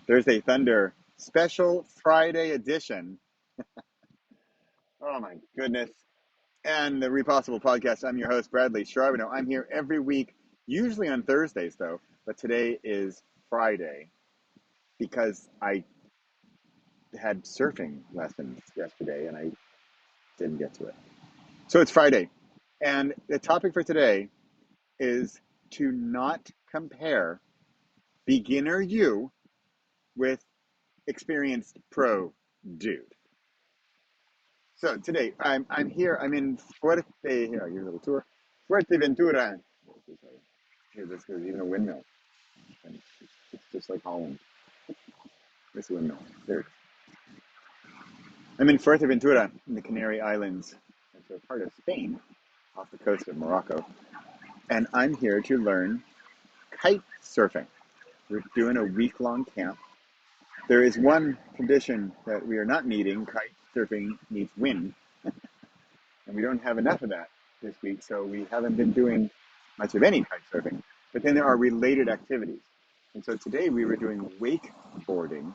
Thursday Thunder special Friday edition. Oh my goodness. And the Repossible podcast. I'm your host, Bradley Charbonneau. I'm here every week, usually on Thursdays though, but today is Friday because I had surfing lessons yesterday and I didn't get to it. So it's Friday. And the topic for today is to not compare beginner you with experienced pro dude. So today I'm here. I'm in Here, I'll give you a little tour. Fuerteventura. Here, there's even a windmill. And it's just like Holland. This windmill. There. I'm in Fuerteventura in the Canary Islands. It's a part of Spain, off the coast of Morocco. And I'm here to learn kite surfing. We're doing a week-long camp. There is one condition that we are not meeting. Kite surfing needs wind. And we don't have enough of that this week, so we haven't been doing much of any kite surfing. But then there are related activities. And so today we were doing wakeboarding,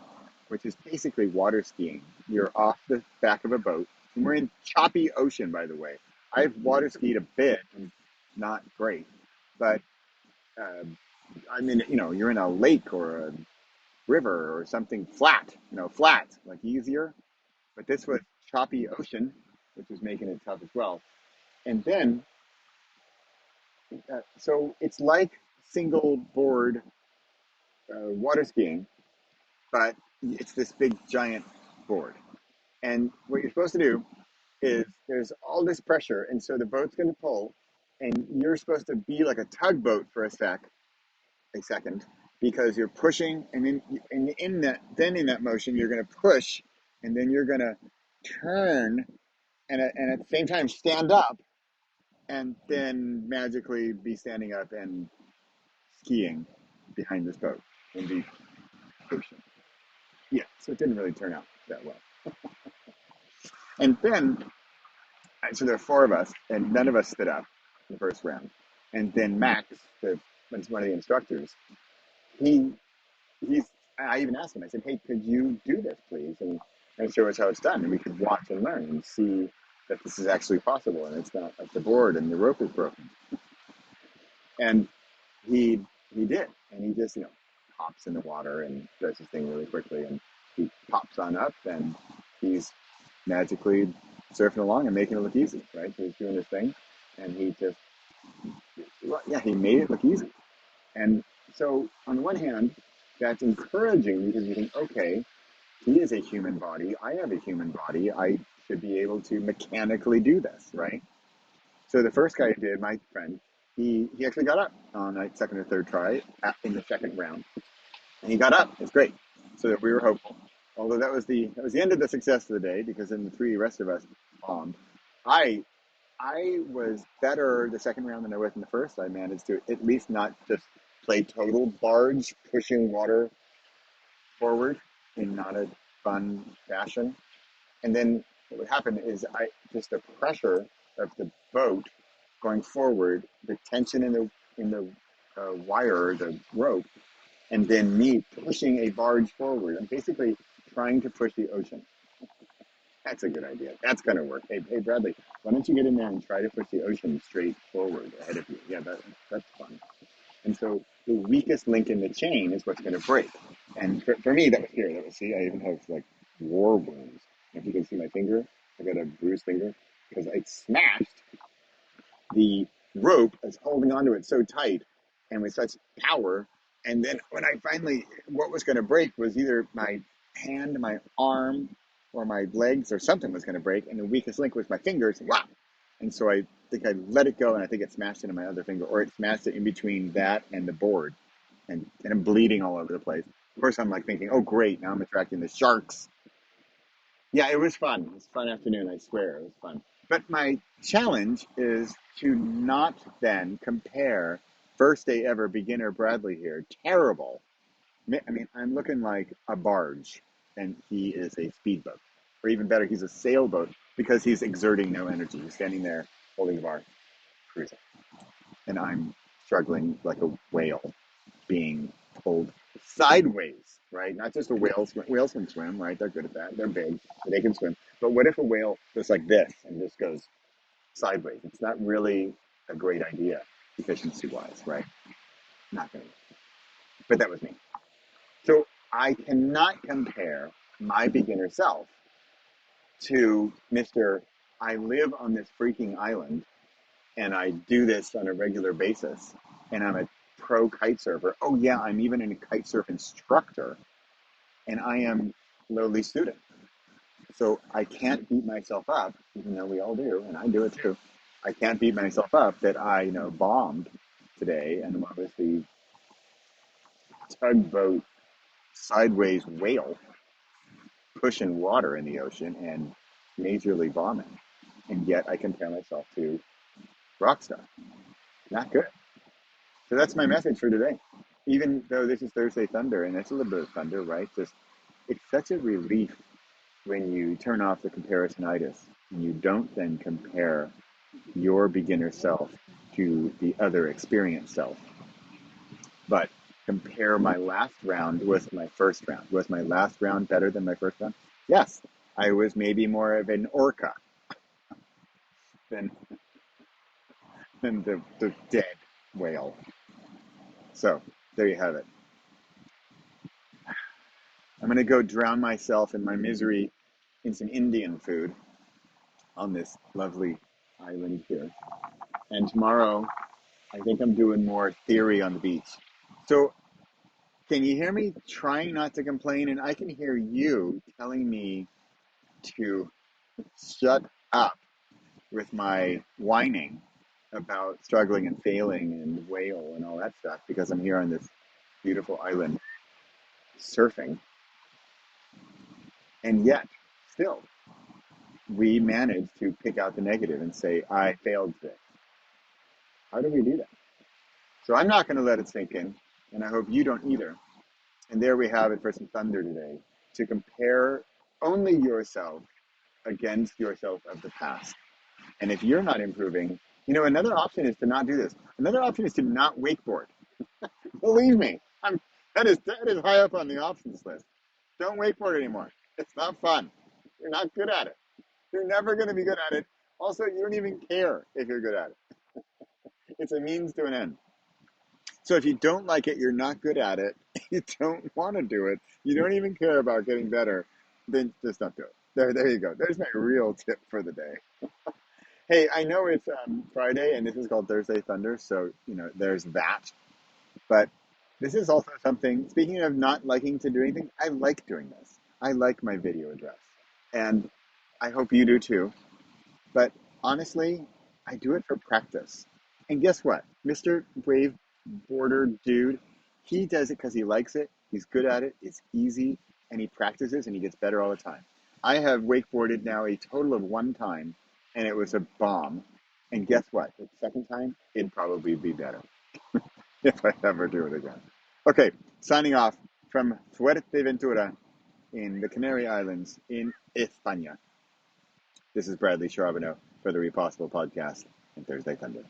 which is basically water skiing. You're off the back of a boat, and we're in choppy ocean, by the way. I've water skied a bit, and not great, but I mean, you're in a lake or a river or something flat, flat, like easier. But this was choppy ocean, which was making it tough as well. And then, so it's like single board water skiing, but it's this big giant board. And what you're supposed to do is there's all this pressure, and so the boat's going to pull, and you're supposed to be like a tugboat for a second, because you're pushing, and then in that motion you're going to push, and then you're going to turn, and at the same time stand up, and then magically be standing up and skiing behind this boat in the ocean. Yeah, so it didn't really turn out that well. And then, so there are four of us, and none of us stood up in the first round. And then Max, one of the instructors, he he's. I even asked him. I said, "Hey, could you do this, please, and show us how it's done, and we could watch and learn and see that this is actually possible, and it's not like the board and the rope is broken." And he did, and he just hops in the water and does his thing really quickly, and he pops on up, and he's magically surfing along and making it look easy, right? So he's doing his thing, and he made it look easy. And so on the one hand, that's encouraging because you think, okay, he is a human body, I have a human body, I should be able to mechanically do this, right? So the first guy who did, my friend, he actually got up on like second or third try in the second round, and he got up. It's great. So that we were hopeful. Although that was the end of the success of the day, because then the three rest of us bombed. I was better the second round than I was in the first. I managed to at least not just play total barge, pushing water forward in not a fun fashion. And then what would happen is the pressure of the boat going forward, the tension in the wire or the rope, and then me pushing a barge forward. I'm basically trying to push the ocean. That's a good idea. That's going to work. Hey, Bradley, why don't you get in there and try to push the ocean straight forward ahead of you? Yeah, that's fun. And so the weakest link in the chain is what's going to break. And for me, that was here. See, I even have like war wounds. If you can see my finger, I got a bruised finger because I smashed the rope. I was holding onto it so tight and with such power. And then when I finally, what was going to break was either my hand, my arm, or my legs, or something was going to break. And the weakest link was my fingers. Wow. And so I think I let it go, and I think it smashed into my other finger, or it smashed it in between that and the board. And I'm bleeding all over the place. Of course, I'm like thinking, oh, great, now I'm attracting the sharks. Yeah, it was fun. It was a fun afternoon, I swear. It was fun. But my challenge is to not then compare first day ever beginner Bradley here. Terrible. I mean, I'm looking like a barge, and he is a speedboat. Or even better, he's a sailboat because he's exerting no energy. He's standing there holding the bar, cruising. And I'm struggling like a whale being pulled sideways, right? Not just a whale. Whales can swim, right? They're good at that. They're big, so they can swim. But what if a whale goes like this and just goes sideways? It's not really a great idea, efficiency-wise, right? Not going to. But that was me. So I cannot compare my beginner self to Mr. I live on this freaking island and I do this on a regular basis and I'm a pro kite surfer. Oh yeah, I'm even a kite surf instructor and I am lowly student. So I can't beat myself up, even though we all do, and I do it too. I can't beat myself up that I, bombed today and was the tugboat sideways whale pushing water in the ocean and majorly bombing. And yet I compare myself to Rockstar. Not good. So that's my message for today. Even though this is Thursday Thunder, and it's a little bit of thunder, right? Just it's such a relief when you turn off the comparisonitis and you don't then compare your beginner self to the other experienced self, but compare my last round with my first round. Was my last round better than my first round? Yes. I was maybe more of an orca than the dead whale. So there you have it. I'm going to go drown myself in my misery in some Indian food on this lovely island here. And tomorrow, I think I'm doing more theory on the beach. So, can you hear me trying not to complain? And I can hear you telling me to shut up with my whining about struggling and failing and whale and all that stuff because I'm here on this beautiful island surfing. And yet, still, we manage to pick out the negative and say, I failed today. How do we do that? So I'm not going to let it sink in, and I hope you don't either. And there we have it for some thunder today, to compare only yourself against yourself of the past. And if you're not improving, another option is to not do this. Another option is to not wakeboard. Believe me, that is high up on the options list. Don't wakeboard anymore. It's not fun. You're not good at it. You're never going to be good at it. Also, you don't even care if you're good at it. It's a means to an end. So if you don't like it, you're not good at it, you don't want to do it, you don't even care about getting better, then just don't do it. There you go. There's my real tip for the day. Hey, I know it's Friday and this is called Thursday Thunder, so there's that. But this is also something. Speaking of not liking to do anything, I like doing this. I like my video address, and I hope you do too. But honestly, I do it for practice. And guess what? Mr. Wave Border Dude, he does it because he likes it. He's good at it. It's easy. And he practices and he gets better all the time. I have wakeboarded now a total of one time, and it was a bomb. And guess what? The second time, it'd probably be better if I ever do it again. Okay, signing off from Fuerteventura in the Canary Islands in España. This is Bradley Charbonneau for the Repossible Podcast and Thursday Thunder.